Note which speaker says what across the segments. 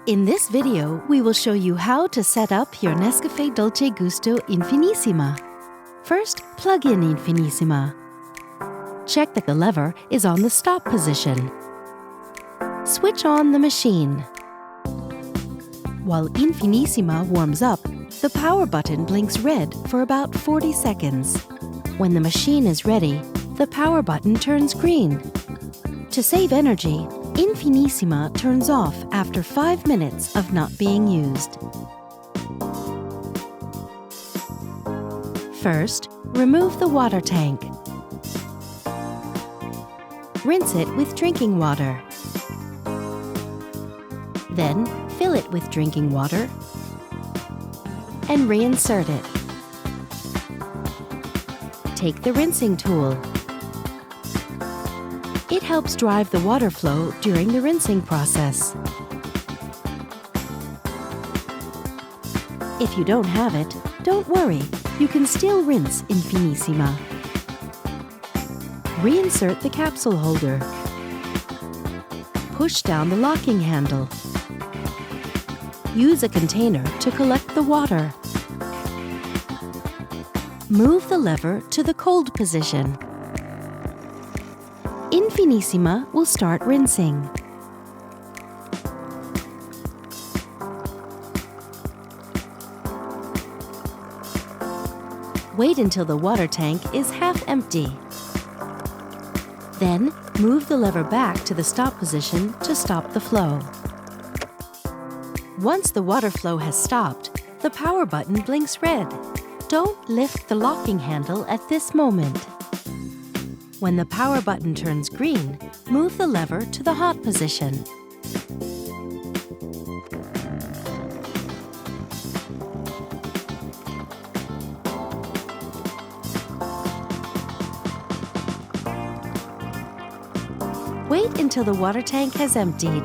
Speaker 1: In this video, we will show you how to set up your NESCAFÉ Dolce Gusto Infinissima. First, plug in Infinissima. Check that the lever is on the stop position. Switch on the machine. While Infinissima warms up, the power button blinks red for about 40 seconds. When the machine is ready, the power button turns green. To save energy, Infinissima turns off after 5 minutes of not being used. First, remove the water tank. Rinse it with drinking water. Then, fill it with drinking water and reinsert it. Take the rinsing tool. It helps drive the water flow during the rinsing process. If you don't have it, don't worry, you can still rinse Infinissima. Reinsert the capsule holder. Push down the locking handle. Use a container to collect the water. Move the lever to the cold position. Infinissima will start rinsing. Wait until the water tank is half empty. Then, move the lever back to the stop position to stop the flow. Once the water flow has stopped, the power button blinks red. Don't lift the locking handle at this moment. When the power button turns green, move the lever to the hot position. Wait until the water tank has emptied.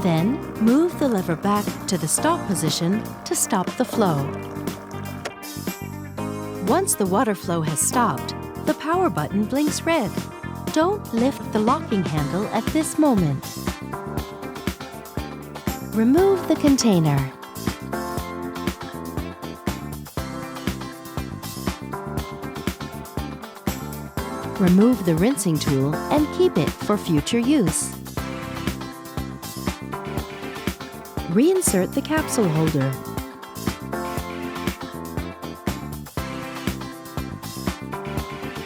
Speaker 1: Then, move the lever back to the stop position to stop the flow. Once the water flow has stopped, the power button blinks red. Don't lift the locking handle at this moment. Remove the container. Remove the rinsing tool and keep it for future use. Reinsert the capsule holder.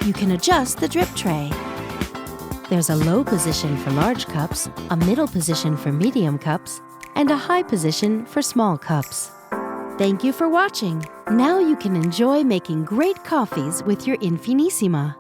Speaker 1: You can adjust the drip tray. There's a low position for large cups, a middle position for medium cups, and a high position for small cups. Thank you for watching. Now you can enjoy making great coffees with your Infinissima.